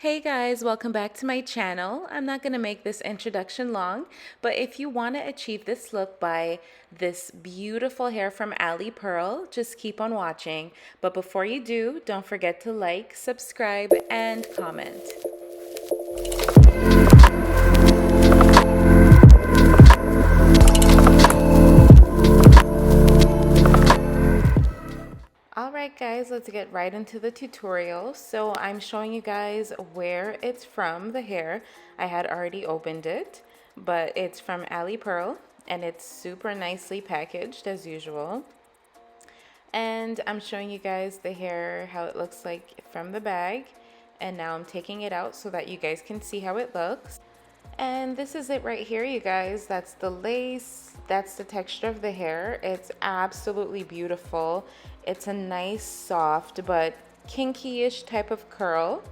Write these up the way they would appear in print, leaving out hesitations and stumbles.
Hey guys, welcome back to my channel. I'm not going to make this introduction long, but if you want to achieve this look by this beautiful hair from Alipearl, just keep on watching. But before you do, don't forget to like, subscribe, and comment. Alright guys, let's get right into the tutorial. So I'm showing you guys where it's from, the hair. I had already opened it, but it's from Alipearl and it's super nicely packaged as usual. And I'm showing you guys the hair, how it looks like from the bag. And now I'm taking it out so that you guys can see how it looks. And this is it right here, you guys. That's the lace. That's the texture of the hair. It's absolutely beautiful. It's a nice, soft, but kinky-ish type of curl.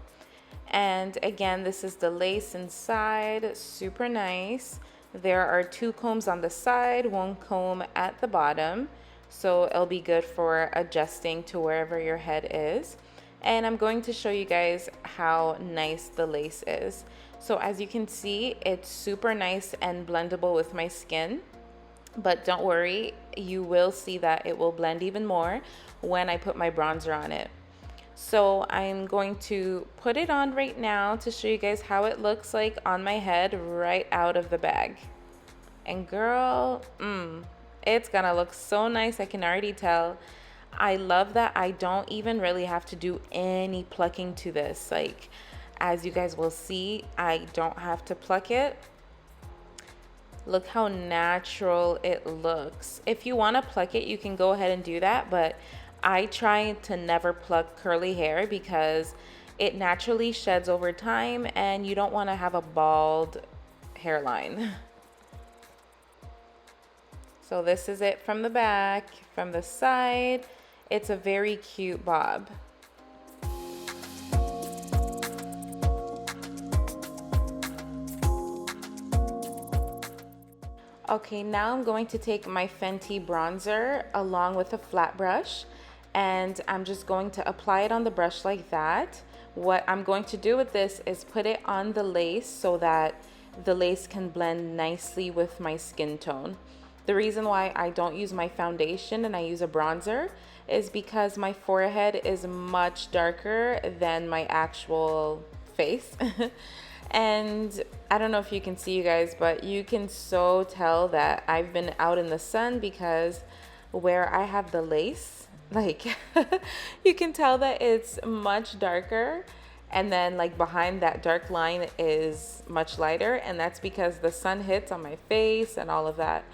And again, this is the lace inside. Super nice. There are two combs on the side, one comb at the bottom. So it'll be good for adjusting to wherever your head is. And I'm going to show you guys how nice the lace is. So as you can see, it's super nice and blendable with my skin. But don't worry, you will see that it will blend even more when I put my bronzer on it. So I'm going to put it on right now to show you guys how it looks like on my head right out of the bag. And girl, it's gonna look so nice, I can already tell. I love that I don't even really have to do any plucking to this. Like, as you guys will see, I don't have to pluck it. Look how natural it looks. If you want to pluck it, you can go ahead and do that, but I try to never pluck curly hair because it naturally sheds over time and you don't want to have a bald hairline. So this is it from the back. From the side, it's a very cute bob. Okay, now I'm going to take my Fenty bronzer along with a flat brush and I'm just going to apply it on the brush like that. What I'm going to do with this is put it on the lace so that the lace can blend nicely with my skin tone. The reason why I don't use my foundation and I use a bronzer is because my forehead is much darker than my actual face. And I don't know if you can see, you guys, but you can so tell that I've been out in the sun because where I have the lace, like you can tell that it's much darker, and then like behind that dark line is much lighter, and that's because the sun hits on my face and all of that.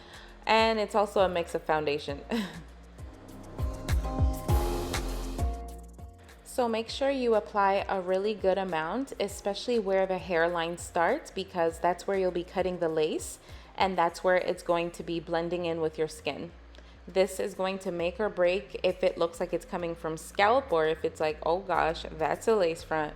And it's also a mix of foundation. So make sure you apply a really good amount, especially where the hairline starts, because that's where you'll be cutting the lace and that's where it's going to be blending in with your skin. This is going to make or break if it looks like it's coming from scalp or if it's like, oh gosh, that's a lace front.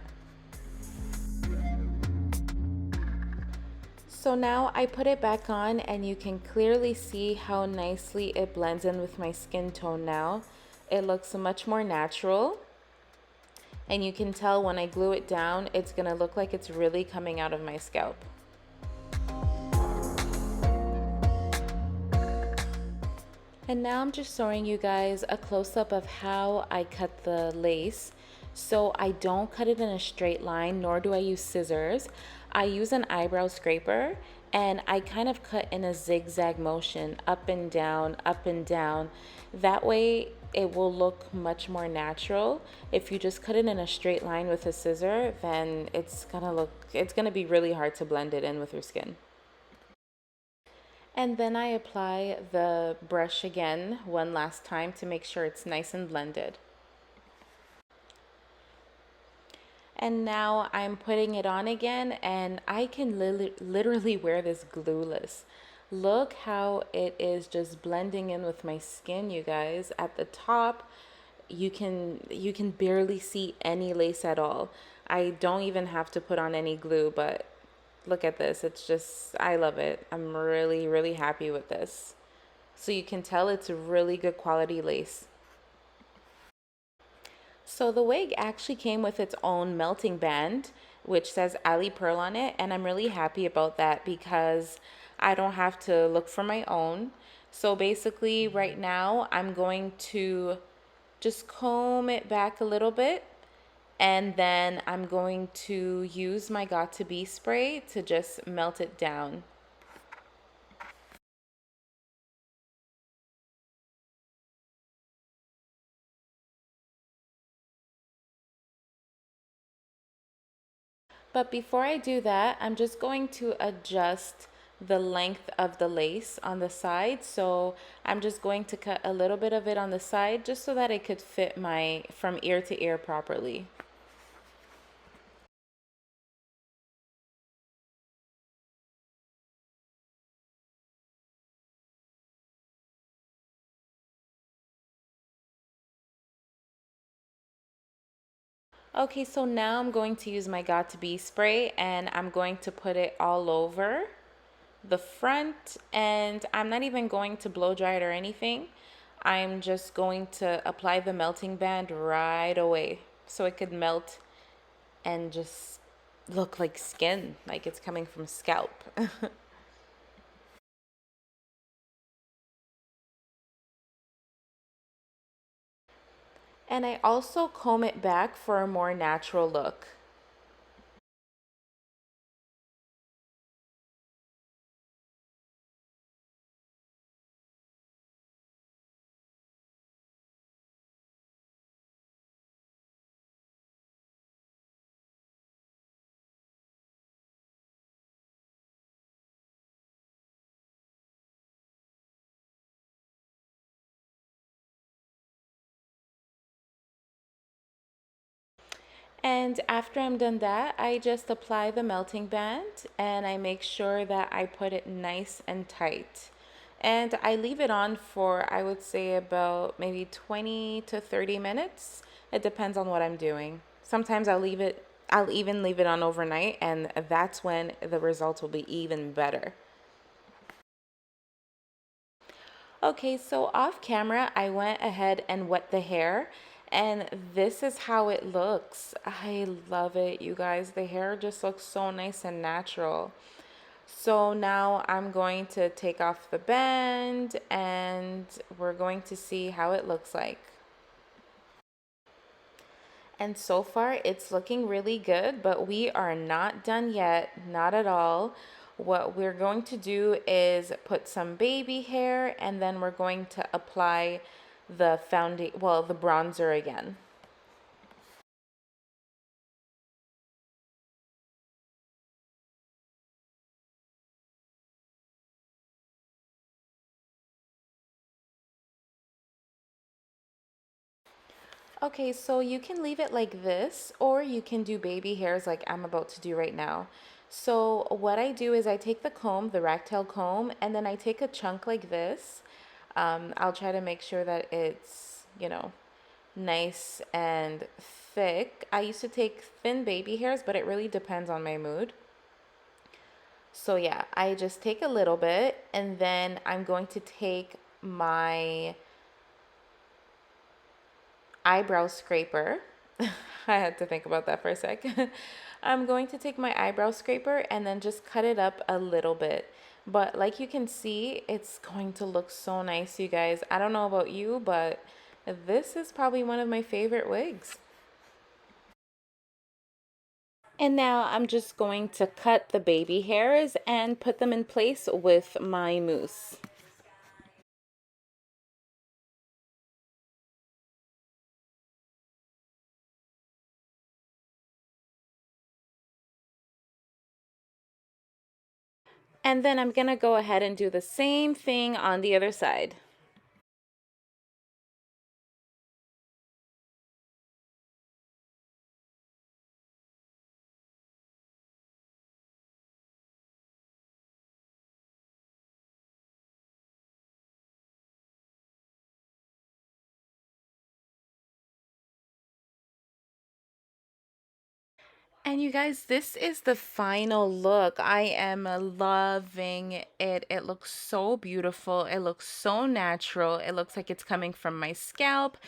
So now I put it back on and you can clearly see how nicely it blends in with my skin tone now. It looks much more natural. And you can tell when I glue it down, it's gonna look like it's really coming out of my scalp. And now I'm just showing you guys a close-up of how I cut the lace. So I don't cut it in a straight line, nor do I use scissors. I use an eyebrow scraper and I kind of cut in a zigzag motion, up and down, up and down. That way it will look much more natural. If you just cut it in a straight line with a scissor, then it's gonna be really hard to blend it in with your skin. And then I apply the brush again one last time to make sure it's nice and blended. And now I'm putting it on again and I can literally wear this glueless. Look how it is just blending in with my skin, you guys. At the top, you can barely see any lace at all. I don't even have to put on any glue, but look at this. It's just, I love it. I'm really, really happy with this. So you can tell it's a really good quality lace. So the wig actually came with its own melting band, which says Alipearl on it. And I'm really happy about that because I don't have to look for my own. So basically, right now, I'm going to just comb it back a little bit. And then I'm going to use my Got to Be spray to just melt it down. But before I do that, I'm just going to adjust the length of the lace on the side. So I'm just going to cut a little bit of it on the side just so that it could fit my from ear to ear properly. Okay, so now I'm going to use my Got to Be spray and I'm going to put it all over the front, and I'm not even going to blow dry it or anything. I'm just going to apply the melting band right away so it could melt and just look like skin, like it's coming from scalp. And I also comb it back for a more natural look. And after I'm done that, I just apply the melting band and I make sure that I put it nice and tight. And I leave it on for, I would say, about maybe 20 to 30 minutes. It depends on what I'm doing. Sometimes I'll even leave it on overnight, and that's when the results will be even better. Okay, so off camera, I went ahead and wet the hair, and this is how it looks. I love it, you guys. The hair just looks so nice and natural. So now I'm going to take off the band and we're going to see how it looks like. And so far, it's looking really good, but we are not done yet, not at all. What we're going to do is put some baby hair and then we're going to apply the the bronzer again. Okay, so you can leave it like this, or you can do baby hairs like I'm about to do right now. So what I do is I take the comb, the ragtail comb, and then I take a chunk like this. I'll try to make sure that it's, nice and thick. I used to take thin baby hairs, but it really depends on my mood. So yeah, I just take a little bit, and then I'm going to take my eyebrow scraper. I had to think about that for a sec. I'm going to take my eyebrow scraper and then just cut it up a little bit. But like you can see, it's going to look so nice, you guys. I don't know about you, but this is probably one of my favorite wigs. And now I'm just going to cut the baby hairs and put them in place with my mousse. And then I'm going to go ahead and do the same thing on the other side. And you guys, this is the final look. I am loving it. It looks so beautiful. It looks so natural. It looks like it's coming from my scalp.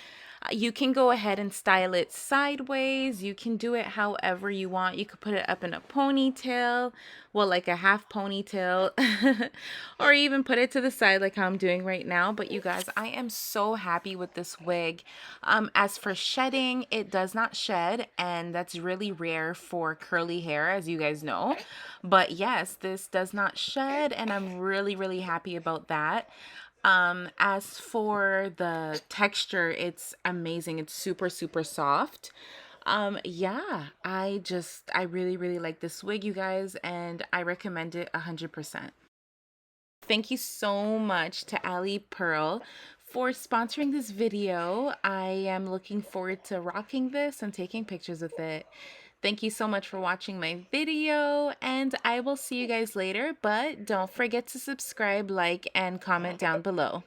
You can go ahead and style it sideways. You can do it however you want. You could put it up in a ponytail, well, like a half ponytail, or even put it to the side like how I'm doing right now. But you guys, I am so happy with this wig. As for shedding, it does not shed, and that's really rare for curly hair, as you guys know. But yes, this does not shed, and I'm really, really happy about that. As for the texture, it's amazing. It's super, super soft. Yeah, I really, really like this wig, you guys, and I recommend it 100%. Thank you so much to Alipearl for sponsoring this video. I am looking forward to rocking this and taking pictures with it. Thank you so much for watching my video, and I will see you guys later, but don't forget to subscribe, like, and comment down below.